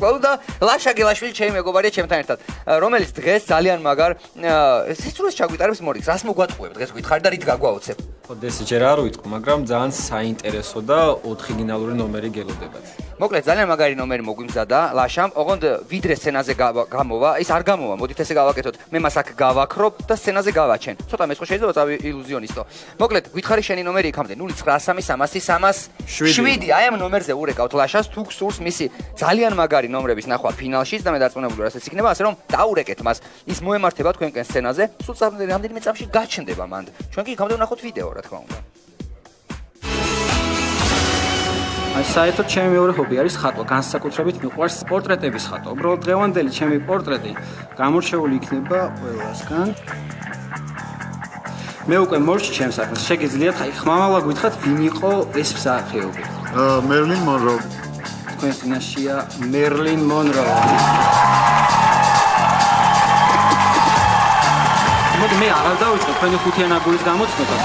გასწავლო და ლაშა გელაშვილი ჩემი მეგობარია ჩემთან ერთად, რომელიც დღეს ძალიან მაგარ სიცრუეს ჩაგვიტარებს მორიგს. რას მოგვატყუებ დღეს გითხარი და რით გაგვაოცებ? ოდესი ჯერ არ ვიტყვი, მაგრამ ძალიან საინტერესო და ოთხიგინალური ნომერი გელოდებათ. მოკლედ ძალიან მაგარი ნომერი მოგვიმზადა ლაშამ, ოღონდ ვიდრე სცენაზე გამოვა, ის არ გამოვა, მოდით ესე გავაკეთოთ. მე მას აქ გავაქრობ და სცენაზე გავაჩენ. ცოტა მეწყო შეიძლება წავი ილუზიონისტო. მოკლედ გითხარი შენი ნომერი იქამდე 093000307. აი ამ ნომერზე урეკავთ ლაშას, თუ გსურს მისი ძალიან მაგარი ნომრების ნახვა ფინალშიც და მე დარწმუნებული ვარ, რასაც იქნება, ასე რომ დაურეკეთ მას. ის მოემართება თქვენკენ სცენაზე, სულ რამდენიმე წამში გაჩნდება მანდ. ჩვენ კი იქამდე ვნახოთ ვიდეო, რა თქმა უნდა. აი საერთოდ ჩემი მეორე ჰობი არის ხატვა, განსაკუთრებით მიყვარს პორტრეტების ხატვა. უბრალოდ დღევანდელი ჩემი პორტრეტი გამორჩეული იქნება ყველასგან. მე უკვე მორჩი ჩემს საქმეს. შეგიძლიათ აი ხმამაღლა გითხრათ, ვინ იყო ეს მსახიობი? მერლინ მონრო. თქვენს წინაშეა მერლინ მონრო. მოდი მე აღარ დავიწყო თქვენი ხუთიან აგურის გამოცნობას.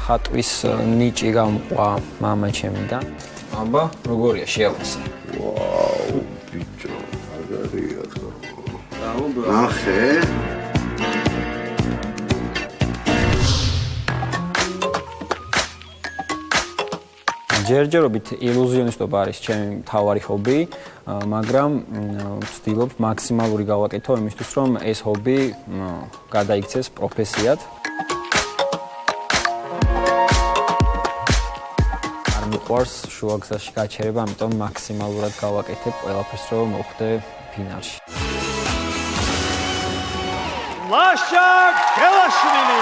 ხატვის ნიჭი გამყვა მამა ჩემიდან. აბა, როგორია შეავსე? ვაუ, ბიჭო, მაგარია ხო. ნახე. ჯერჯერობით ილუზიონისტობა არის ჩემი მთავარი ჰობი, მაგრამ ვცდილობ მაქსიმალური გავაკეთო იმისთვის, რომ ეს ჰობი გადაიქცეს პროფესიად. მიყვარს შუაგზაში გაჩერება, ამიტომ მაქსიმალურად გავაკეთებ ყველაფერს, რომ მოხვდე ფინალში. ლაშა გელაშვილი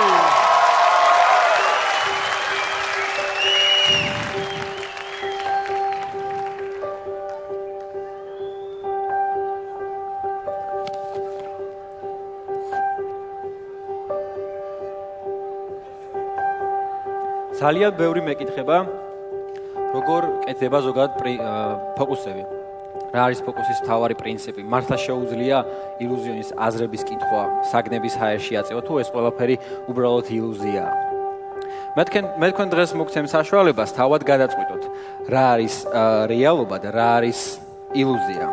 ძალიან ბევრი მეკითხება როგორ კეთდება ზოგადად ფოკუსები. რა არის ფოკუსის მთავარი პრინციპი? მართლა შეუძლია ილუზიონის აზრების კითხვა საგნების ჰაერში აწევა თუ ეს ყველაფერი უბრალოდ ილუზიაა? მე თქვენ დღეს მოგცემ საშუალებას თავად გადაწყვიტოთ, რა არის რეალობა და რა არის ილუზია.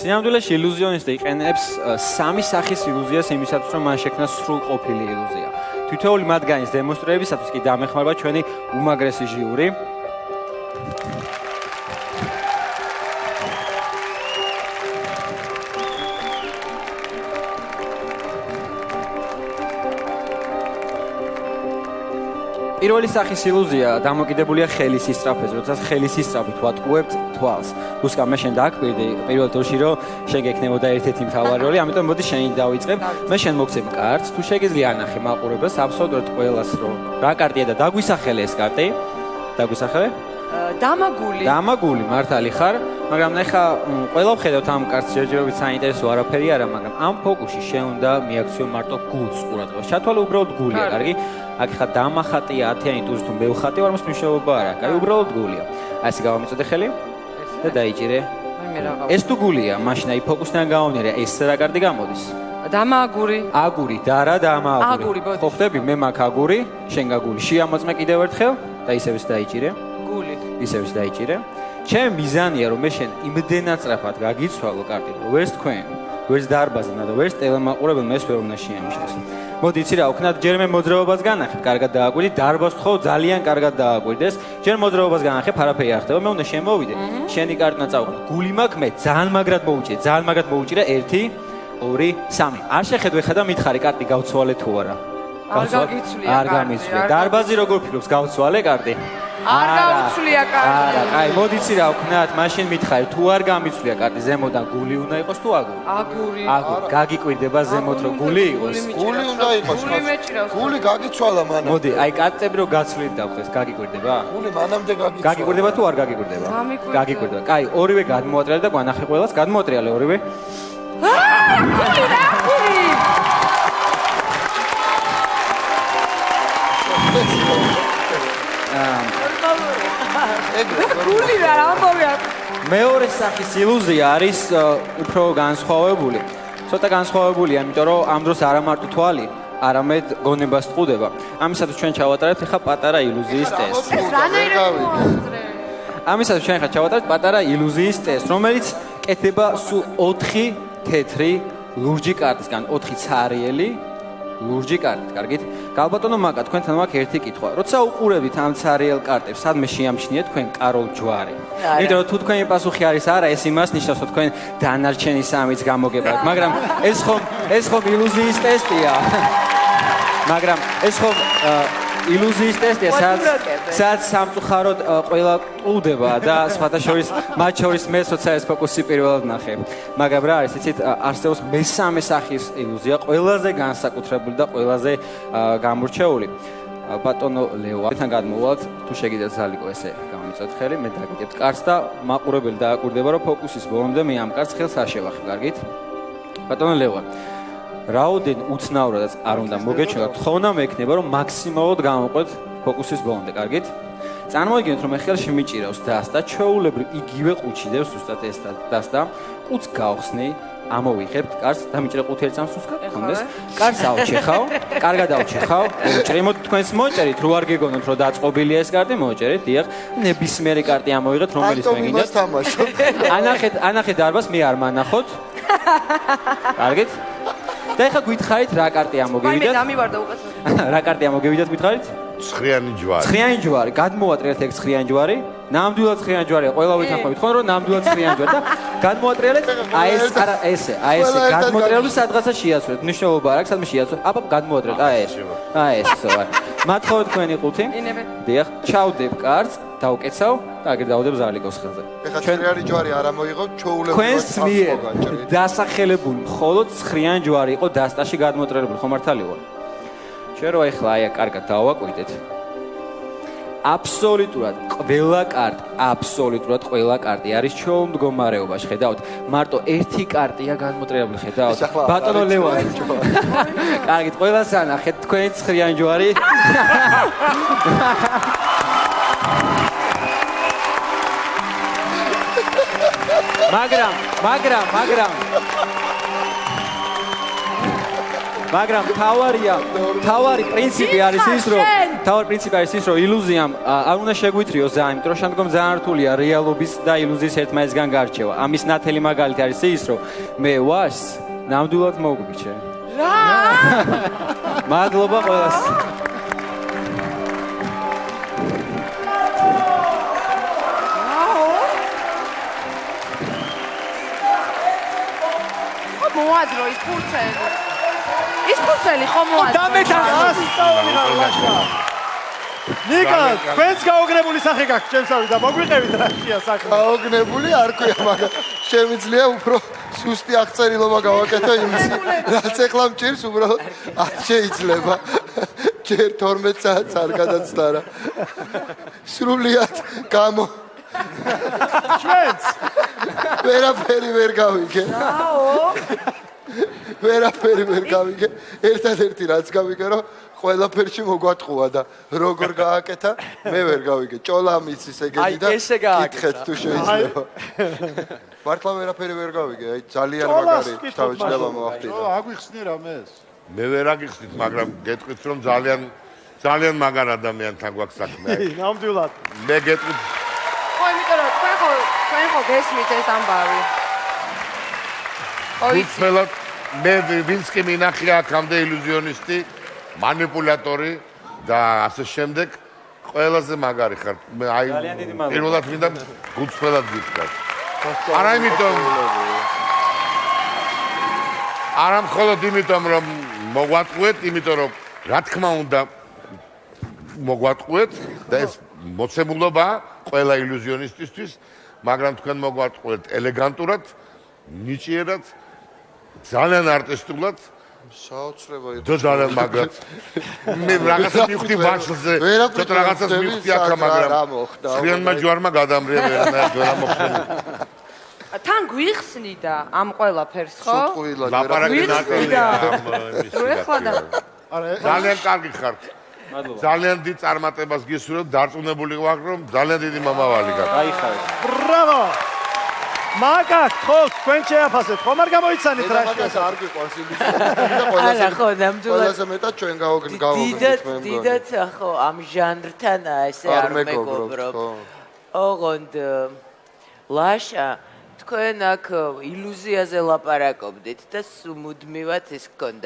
სინამდვილეში ილუზიონისტი იყენებს სამი სახის ილუზიას იმისათვის, რომ მან შექმნა სრულყოფილი ილუზია. თითოეული მათგანის დემონსტრირებისათვის კი დამეხმარება ჩვენი უმაგრესი ჟიური. პირველი სახის ილუზია დამოკიდებულია ხელის ისწრაფეზე, როდესაც ხელის ისწრაფით ვატყუებთ თვალს. უსკა მე შენ დააკვირდი პირველ დროში, რომ შენ გექნებოდა ერთ-ერთი მთავარი როლი, ამიტომ მოდი შენი დავიწყებ. მე შენ მოგცემ კარტს, თუ შეგიძლია ანახე მაყურებელს აბსოლუტურად ყველას, რომ რა კარტია და დაგვისახელე ეს კარტი. დაგვისახელე? დამაგული მართალი ხარ, მაგრამ ნახა ყველა ვხედავთ ამ კარტს ჯერჯერობით საინტერესო არაფერი არა, მაგრამ ამ ფოკუსში შენ უნდა მიაქციო მარტო გულს ყურადღებას. ჩათვალე უბრალოდ გულია, კარგი? აქ ხა დამახატია 10-იანი ტურის თუ მევხატი, ვარ მას მნიშვნელობა არ აქვს. აი უბრალოდ გულია. აი ესე გავამიწოდე ხელი და დაიჭირე. ეს თუ გულია, მაშინ აი ფოკუსიდან გამომდინარე, ეს რა კარტი გამოდის? აგური და რა დამააგური. ხო ხდები, მე მაქვს აგური, შენ გაგული. შეამოწმე კიდევ ერთხელ და ისევ დაიჭირე. ისევ დაიჭირე. ჩემი მიზანია რომ მე შენ იმდენად სწრაფად გაგიცვალო კარტი, რომ ვერც თქვენ, ვერც დარბაზნა და ვერც ტელემაყურებელმა ეს ვერ უნდა შეამჩნიოს. მოდი იცი რა, უქნათ ჯერ მე მოძრაობას განახებ, კარგად დააკვირდი, დარბაზს ხო ძალიან კარგად დააკვირდეს. ჯერ მოძრაობას განახებ, არაფერი არ ხდება, მე უნდა შემოვიდე. შენი კარტი უნდა წავყო. გული მაქვს მე, ძალიან მაგრად მოუჭირე 1 2 3. არ შეხედვე ხა და მითხარი კარტი გავცვალე თუ არა. არ გამიცვლია. დარბაზი როგორ ფიქრობს გავცვალე კარტი? არ გავიცვლია კარტი. არა, კაი, მოდიცი რა ვქნათ, მაშინ მითხარი, თუ არ გამიცვლია კარტი, ზემოდან გული უნდა იყოს თუ აგური? აგური. გაგიკვირდება ზემოთ რომ გული იყოს? გული უნდა იყოს. გული გაგიცვალა მანამ. მოდი, აი კარტები რო გაცვლით დავხდეს, გაგიკვირდება? გული მანამდე გაგიცვალა. გაგიკვირდება თუ არ გაგიკვირდება? გაგიკვირდება. კაი, ორივე გადმოატრიალე და გვანახე ყველას, გადმოატრიალე ორივე. გული რა გული? გული რა ამბობია? მეორე სახის ილუზია არის უფრო განსხვავებული. ცოტა განსხვავებულია, იმიტომ რომ ამ დროს არა მარტო თვალი, არამედ გონებას ტყუდება. ამისათვის ჩვენ ჩავატარებთ ახლა პატარა ილუზიის ტესტს. ამისათვის ჩვენ ახლა ჩავატარებთ პატარა ილუზიის ტესტს, რომელიც კეთდება სულ 4 თეთრი ლურჯი კარტისგან, 4 ცარიელი ლურჯი კარტით, კარგით? გალბატონო მაკა, თქვენთან მაქვს ერთი კითხვა. როცა უყურებით ამ ცარიელ კარტებს, სადმე შეამჩნიეთ თქვენ კაროლ ჯვარი? იმიტომ რომ თუ თქვენი პასუხი არის არა, ეს იმას ნიშნავს, რომ თქვენ დანარჩენი სამიც გამოგებათ, მაგრამ ეს ხომ ილუზიის ტესტია. მაგრამ ეს ხომ ილუზიის ტესტია, სადაც სამწუხაროდ ყველა ტყუდება და სხვათა შორის მათ შორის მე როცა ეს ფოკუსი პირველად ნახე. მაგრამ რა არის, იცით, არსებობს მესამე სახის ილუზია, ყველაზე განსაკუთრებული და ყველაზე გამორჩეული. ბატონო ლევა, თან გადმოვალთ, თუ შეგიძლიათ ზალიკო ესე გამიწოთ ხელი, მე დაგიგებთ კარს და მაყურებელი დააკვირდება, რომ ფოკუსის ბოლომდე მე ამ კარს ხელს არ შევახებ, კარგით? ბატონო ლევა, რაოდენ უცნაურადაც არ უნდა მოგეჩვენოთ, თხოვნა მექნება, რომ მაქსიმალურად გამოყვეთ ფოკუსის ბოლომდე, კარგით? წარმოიდგინეთ, რომ მე ხელში მიჭირავს დასტა, ჩვეულებრივ იგივე ყუთში დევს ზუსტად ეს დასტა, ყუთს გავხსნი, ამოვიღებთ კარს, დამიჭრე ყუთი ერთ სამს უსკარ, ხონდეს. კარს ავჩეხავ, კარგად ავჩეხავ, ჭრემოთ თქვენს მოჭერით, რო არ გეგონოთ, რომ დაწყობილია ეს კარტი, მოჭერით, დიახ, ნებისმიერი კარტი ამოვიღეთ, რომელიც მე გინდა. ანახეთ დარბას, მე არ მანახოთ. კარგით? და ეხლა გითხარით რა კარტი ამოგივიდათ? მე დამივარდა უკაცრავად. რა კარტი ამოგივიდათ გითხარით? ცხრიანი ჯვარი. ცხრიანი ჯვარი, გადმოვატრიალეთ ეგ ცხრიანი ჯვარი. ნამდვილად ცხრიანი ჯვარია, ყველა ვითანხმებით ხო, რომ ნამდვილად ცხრიანი ჯვარი და გადმოვატრიალეთ აი ეს არა ესე, აი ესე გადმოტრიალებს სადღაცა შეაცვლეთ. მნიშვნელობა არ აქვს, სადმე შეაცვლეთ. აბა გადმოვატრიალეთ, აი ეს. აი ეს ვარ. მათხოვეთ თქვენი ყუთი. დიახ, ჩავდებ კარს, დავკეცავ და აგერ დავდებ ზალიკოს ხელზე. ეხლა ცხრიანი ჯვარი არ ამოიღო, ჩოულებრივად თქვენს მიერ დასახელებული მხოლოდ ცხრიანი ჯვარი იყო დასტაში გადმოტრიალებული, ხო მართალი ვარ? ჩვენ რო ეხლა აი კარგად დავაკვირდეთ. აბსოლუტურად ყველა კარტი არის ჩვეულ მდგომარეობაში, ხედავთ? მარტო ერთი კარტია გადმოტრიალებული, ხედავთ? ბატონო ლევან. კარგით, ყველას ანახეთ თქვენი ცხრიანი ჯვარი. მაგრამ თავარი პრინციპი არის ის, რომ ილუზიამ არ უნდა შეგვითრიოს ძალიან, იმიტომ რომ შემდგომ ძალიან რთულია რეალობის და ილუზიის ერთმანეთისგან გარჩევა. ამის ნათელი მაგალითი არის ის, რომ მე ვაშს ნამდვილად მოგგვიჩე. რა? მადლობა ყველას. მოადრო ის ფურცელი. ის ფურცელი ხომ მოადრო. ნიკა, თქვენს გაოგნებული სახე გაქვთ, ჩემსავი და მოგვიყევით რა შეა სახე. გაოგნებული არ ქვია, მაგრამ შემიძლია უფრო სუსტი აღწერილობა გავაკეთო იმის, რაც ეხლა მჭირს უბრალოდ არ შეიძლება. ჯერ 12 საათს არ გადაცდარა. სრულიად გამო ჩვენც ვერაფერი ვერ გავიგე. ვერაფერი ვერ გავიგე. ერთადერთი რაც გავიგე, რომ ყველაფერში მოგვატყუა და როგორ გააკეთა, მე ვერ გავიგე. ჭოლა მიცის ეგეთი და კითხეთ თუ შეიძლება. მართლა ვერაფერი ვერ გავიგე. აი ძალიან მაგარი თავისდება მოახდინა. აგვიხსნი რამეს? მე ვერ აგიხსნით, მაგრამ გეტყვით რომ ძალიან მაგარ ადამიანთან გვაქვს საქმე. ნამდვილად. მე გეტყვით ხო, იმიტომ რომ თქვენ ხო გესმით ეს ამბავი. უცბელად მე ვინც კი მინახია აქამდე ილუზიონისტი, манипуляტორი და ასე შემდეგ, ყველაზე მაგარი ხარ. მე აი პირველად მინდა უცბელად გითხრათ. არა იმიტომ არა მხოლოდ იმიტომ რომ მოგვატყუეთ, იმიტომ რომ რა თქმა უნდა მოგვატყუეთ და ეს მოცემულობა ყველა ილუზიონისტისთვის, მაგრამ თქვენ მოგვატყუეთ ელეგანტურად, ნიჭიერად, ძალიან არტისტულად, საოცრება იყო. და ძალიან მაგრად. მე რაღაცას მივხვდი ბაშლზე, ცოტა რაღაცას მივხვდი აქ, მაგრამ ცხრიანმა ჯვარმა გადამრია ვერა მოხსნილი. თან გვიხსნიდა ამ ყველაფერს, ხო? ლაპარაკი ნაკელია ამ ძალიან კარგი ხართ. ძალიან დიდ წარმატებას გისურვებთ, დარწმუნებული ვარ, რომ ძალიან დიდი მომავალი გაქვთ. გაიხარეთ. ბრავო! მაგათ ხო თქვენ შეაფასეთ ხომ არ გამოიცანით რა მაგას არ გიყვარს ილუზია და ყველაზე მეტად ჩვენ გავოგნით დიდად ხო ამ ჟანრთან ესე არ მეგობრობ ოღონდ ლაშა თქვენ აქ ილუზიაზე ლაპარაკობდით და მუდმივად ეს გქონდა